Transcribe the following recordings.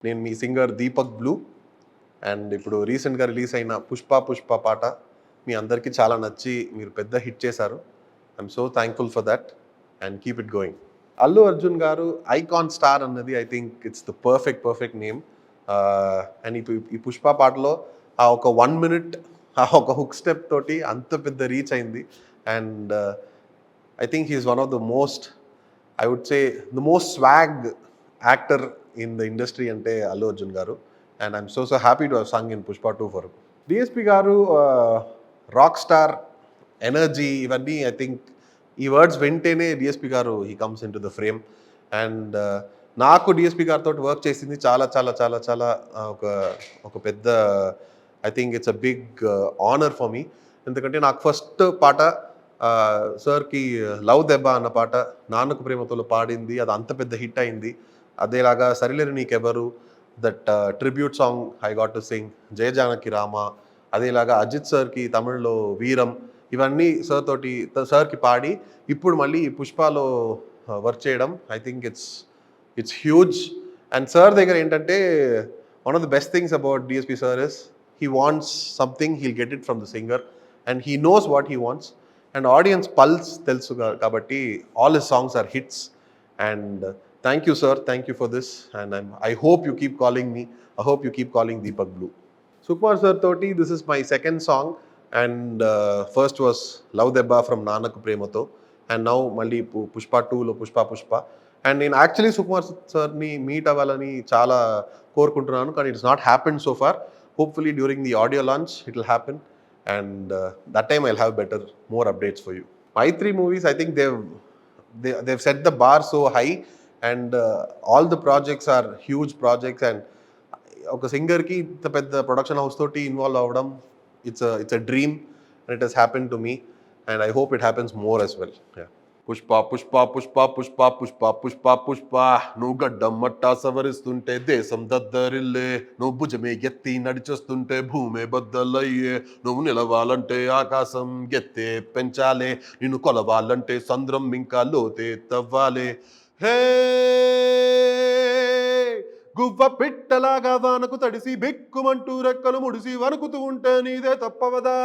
నేను మీ singer Deepak blue. And ఇప్పుడు రీసెంట్గా రిలీజ్ అయిన పుష్ప పాట మీ అందరికీ చాలా నచ్చి మీరు పెద్ద హిట్ చేశారు. I'm so thankful for that and keep it going. Allu Arjun గారు ఐకాన్ స్టార్ అన్నది I think it's the perfect name. And ఈ పుష్ప పాటలో ఆ ఒక 1 minute ఆ ఒక హుక్ స్టెప్ తోటి అంత పెద్ద రీచ్ అయింది. And I think he is one of the most, I would say the most swag actor in the industry అంటే Allu Arjun garu. And I'm so happy to have sung in Pushpa 2 for DSP garu. Rock star energy ఇవన్నీ I think ఈ words వింటేనే DSP garu he comes in to the frame. And నాకు DSP గారితో work చేసింది చాలా చాలా చాలా చాలా ఒక పెద్ద, I think it's a big honour for me. ఎందుకంటే నాకు ఫస్ట్ పాట సార్కి లవ్ దెబ్బ అన్న పాట నాన్నకు ప్రేమతోలో పాడింది, అది అంత పెద్ద హిట్ అయింది. అదేలాగా Sarileru Neekevvaru, that tribute song I got to sing, Jaya Janaki Rama. అదేలాగా అజిత్ సార్కి తమిళ్లో వీరం, ఇవన్నీ సార్కి పాడి ఇప్పుడు మళ్ళీ పుష్పలో వర్క్ చేయడం I think it's huge. And sir దగ్గర ఏంటంటే one of the best things about DSP sir is he wants something, he'll get it from the singer and he knows what he wants. And audience pulse తెలుసు కాబట్టి all his songs are hits. And thank you sir, thank you for this. And I hope you keep calling me, I hope you keep calling Deepak Blue. Sukumar sir తోటి this is my second song. And first was love Debba from Nannaku Prematho. And now మళ్ళీ పుష్ప 2లో Pushpa. And నేను actually Sukumar సార్ని meet అవ్వాలని చాలా కోరుకుంటున్నాను, కానీ it's not happen so far. Hopefully during the audio launch it will happen. And that time I'll have more updates for you. My 3 movies, I think they've set the bar so high, and all the projects are huge projects. And ఒక singer కి ఇంత పెద్ద production house తోటి involve అవ్వడం, it's a dream, and it has happened to me, and I hope it happens more as well. Yeah. Pushpa నువ్వు గడ్డం మట్టా సవరిస్తుంటే దేశం దద్దరిల్లే, నువ్వు భుజమే ఎత్తి నడిచొస్తుంటే భూమే బద్దలయ్యే, నువ్వు నిలవాలంటే ఆకాశం ఎత్తే పెంచాలే, నిన్ను కొలవాలంటే సంద్రం ఇంకా లోతే తవ్వాలే. హే గువ్వ పిట్టలాగా వానకు తడిసి బిక్కుమంటూ రెక్కలు ముడిసి వణుకుతూ ఉంటే నీదే తప్పవదా,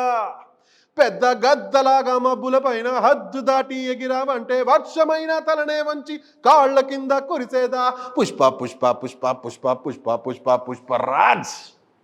పెద్ద గద్దలాగా మబ్బుల పైన హద్దు దాటి ఎగిరావంటే వర్షమైన తలనే వంచి కాళ్ల కింద కురిసేదా. పుష్ప రాజ్.